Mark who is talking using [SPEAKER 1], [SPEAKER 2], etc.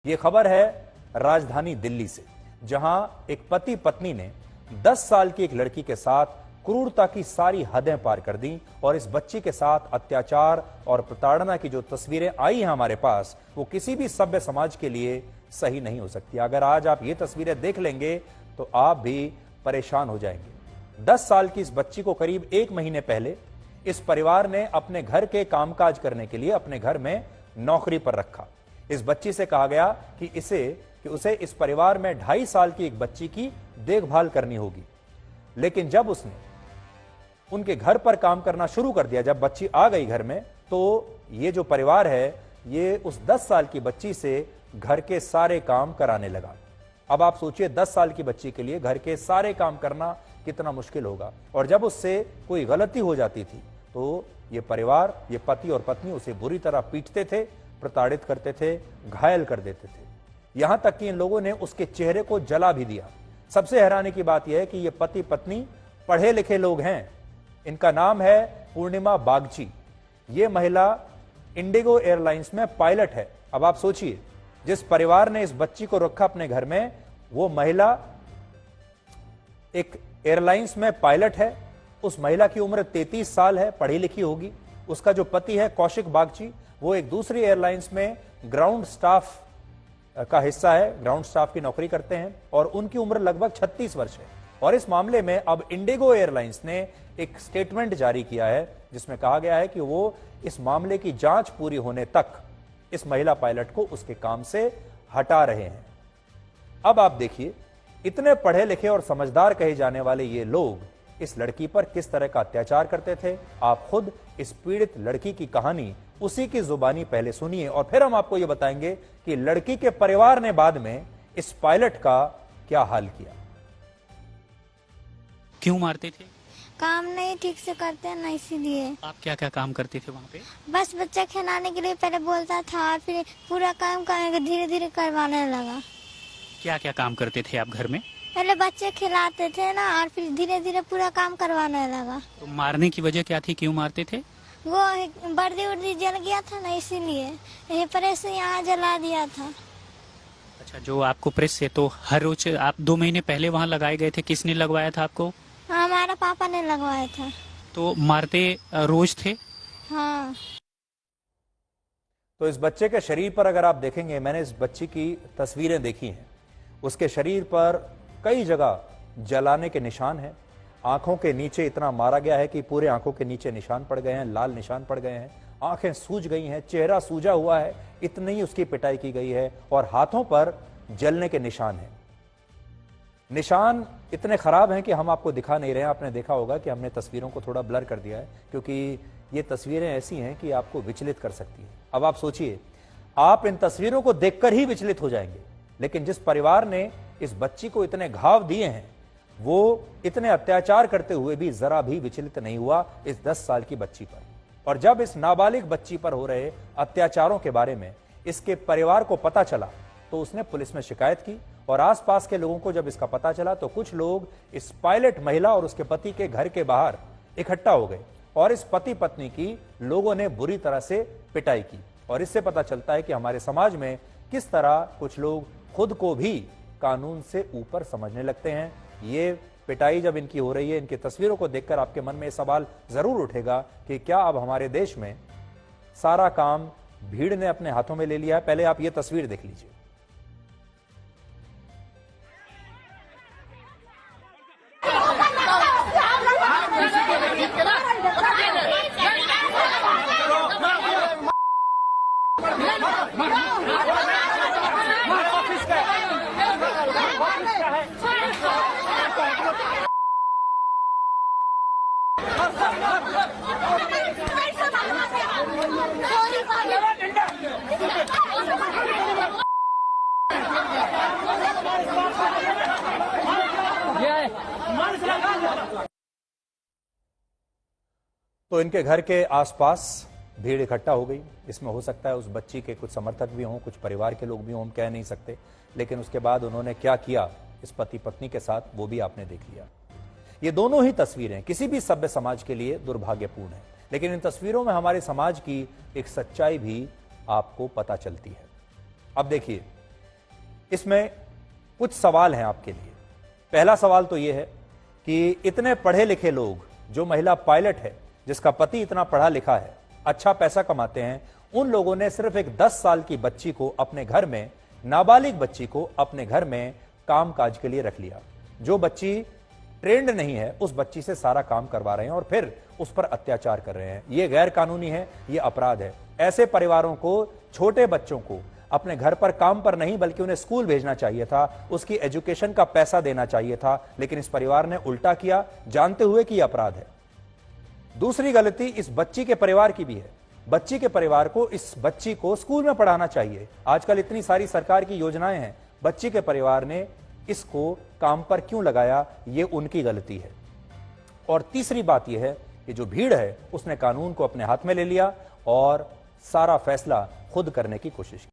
[SPEAKER 1] ये खबर है राजधानी दिल्ली से, जहां एक पति पत्नी ने 10 साल की एक लड़की के साथ क्रूरता की सारी हदें पार कर दी और इस बच्ची के साथ अत्याचार और प्रताड़ना की जो तस्वीरें आई हैं हमारे पास, वो किसी भी सभ्य समाज के लिए सही नहीं हो सकती। अगर आज आप ये तस्वीरें देख लेंगे तो आप भी परेशान हो जाएंगे। 10 साल की इस बच्ची को करीब 1 महीने पहले इस परिवार ने अपने घर के कामकाज करने के लिए अपने घर में नौकरी पर रखा। इस बच्ची से कहा गया कि उसे इस परिवार में 2.5 साल की एक बच्ची की देखभाल करनी होगी। लेकिन जब उसने उनके घर पर काम करना शुरू कर दिया, जब बच्ची आ गई घर में, तो ये जो परिवार है ये उस 10 साल की बच्ची से घर के सारे काम कराने लगा। अब आप सोचिए 10 साल की बच्ची के लिए घर के सारे काम करना कितना मुश्किल होगा। और जब उससे कोई गलती हो जाती थी तो ये परिवार, ये पति और पत्नी उसे बुरी तरह पीटते थे, प्रताड़ित करते थे, घायल कर देते थे। यहां तक कि इन लोगों ने उसके चेहरे को जला भी दिया। सबसे हैरानी की बात यह है कि ये पति पत्नी पढ़े लिखे लोग हैं। इनका नाम है पूर्णिमा बागची। ये महिला इंडिगो एयरलाइंस में पायलट है। अब आप सोचिए, जिस परिवार ने इस बच्ची को रखा अपने घर में, वो महिला एक एयरलाइंस में पायलट है। उस महिला की उम्र 33 साल है, पढ़ी लिखी होगी। उसका जो पति है कौशिक बागची, वो एक दूसरी एयरलाइंस में ग्राउंड स्टाफ का हिस्सा है, ग्राउंड स्टाफ की नौकरी करते हैं और उनकी उम्र लगभग 36 वर्ष है। और इस मामले में अब इंडिगो एयरलाइंस ने एक स्टेटमेंट जारी किया है जिसमें कहा गया है कि वो इस मामले की जांच पूरी होने तक इस महिला पायलट को उसके काम से हटा रहे हैं। अब आप देखिए, इतने पढ़े लिखे और समझदार कहे जाने वाले ये लोग इस लड़की पर किस तरह का अत्याचार करते थे। आप खुद इस पीड़ित लड़की की कहानी उसी की जुबानी पहले सुनिए और फिर हम आपको यह बताएंगे कि लड़की के परिवार ने बाद में इस पायलट का क्या हाल किया।
[SPEAKER 2] क्यों मारते थे?
[SPEAKER 3] काम नहीं ठीक से करते ना, इसीलिए।
[SPEAKER 2] आप क्या क्या काम करते थे वहाँ पे?
[SPEAKER 3] बस बच्चा खिलाने के लिए पहले बोलता था और फिर पूरा काम करने धीरे धीरे करवाने लगा।
[SPEAKER 2] क्या क्या काम करते थे आप घर में?
[SPEAKER 3] पहले बच्चे खिलाते थे ना और फिर धीरे धीरे पूरा काम करवाने लगा।
[SPEAKER 2] तो मारने की वजह क्या थी, क्यों मारते थे?
[SPEAKER 3] वो वर्दी उर्दी जल गया था ना, इसीलिए यही प्रेस से यहाँ जला दिया था।
[SPEAKER 2] अच्छा, जो आपको प्रेस से, तो हर रोज आप 2 महीने पहले वहाँ लगाए गए थे, किसने लगवाया था आपको?
[SPEAKER 3] हमारा पापा ने लगवाया था।
[SPEAKER 2] तो मारते रोज थे?
[SPEAKER 3] हाँ।
[SPEAKER 1] तो इस बच्चे के शरीर पर अगर आप देखेंगे, मैंने इस बच्ची की तस्वीरें देखी हैं, उसके शरीर पर कई जगह जलाने के निशान हैं। आंखों के नीचे इतना मारा गया है कि पूरे आंखों के नीचे निशान पड़ गए हैं, लाल निशान पड़ गए हैं, आंखें सूज गई हैं, चेहरा सूजा हुआ है, इतनी ही उसकी पिटाई की गई है और हाथों पर जलने के निशान हैं। निशान इतने खराब हैं कि हम आपको दिखा नहीं रहे हैं। आपने देखा होगा कि हमने तस्वीरों को थोड़ा ब्लर कर दिया है क्योंकि ये तस्वीरें ऐसी हैं कि आपको विचलित कर सकती हैं। अब आप सोचिए, आप इन तस्वीरों को देखकर ही विचलित हो जाएंगे, लेकिन जिस परिवार ने इस बच्ची को इतने घाव दिए हैं, वो इतने अत्याचार करते हुए भी जरा भी विचलित नहीं हुआ इस 10 साल की बच्ची पर। और जब इस नाबालिग बच्ची पर हो रहे अत्याचारों के बारे में इसके परिवार को पता चला तो उसने पुलिस में शिकायत की और आसपास के लोगों को जब इसका पता चला तो कुछ लोग इस पायलट महिला और उसके पति के घर के बाहर इकट्ठा हो गए और इस पति पत्नी की लोगों ने बुरी तरह से पिटाई की। और इससे पता चलता है कि हमारे समाज में किस तरह कुछ लोग खुद को भी कानून से ऊपर समझने लगते हैं। ये पिटाई जब इनकी हो रही है, इनकी तस्वीरों को देखकर आपके मन में सवाल जरूर उठेगा कि क्या अब हमारे देश में सारा काम भीड़ ने अपने हाथों में ले लिया है। पहले आप ये तस्वीर देख लीजिए। तो इनके घर के आसपास भीड़ इकट्ठा हो गई। इसमें हो सकता है उस बच्ची के कुछ समर्थक भी हों, कुछ परिवार के लोग भी हों, हम कह नहीं सकते। लेकिन उसके बाद उन्होंने क्या किया इस पति पत्नी के साथ, वो भी आपने देख लिया। ये दोनों ही तस्वीरें किसी भी सभ्य समाज के लिए दुर्भाग्यपूर्ण है, लेकिन इन तस्वीरों में हमारे समाज की एक सच्चाई भी आपको पता चलती है। अब देखिए, इसमें कुछ सवाल हैं आपके लिए। पहला सवाल तो यह है कि इतने पढ़े लिखे लोग, जो महिला पायलट है जिसका पति इतना पढ़ा लिखा है, अच्छा पैसा कमाते हैं, उन लोगों ने सिर्फ एक 10 साल की बच्ची को अपने घर में, नाबालिग बच्ची को अपने घर में काम काज के लिए रख लिया। जो बच्ची ट्रेंड नहीं है उस बच्ची से सारा काम करवा रहे हैं और फिर उस पर अत्याचार कर रहे हैं। यह गैर कानूनी है, यह अपराध है। ऐसे परिवारों को, छोटे बच्चों को अपने घर पर काम पर नहीं बल्कि उन्हें स्कूल भेजना चाहिए था, उसकी एजुकेशन का पैसा देना चाहिए था, लेकिन इस परिवार ने उल्टा किया, जानते हुए कि यह अपराध है। दूसरी गलती इस बच्ची के परिवार की भी है। बच्ची के परिवार को इस बच्ची को स्कूल में पढ़ाना चाहिए। आजकल इतनी सारी सरकार की योजनाएं हैं, बच्ची के परिवार ने इसको काम पर क्यों लगाया, यह उनकी गलती है। और तीसरी बात यह है कि जो भीड़ है उसने कानून को अपने हाथ में ले लिया और सारा फैसला खुद करने की कोशिश की।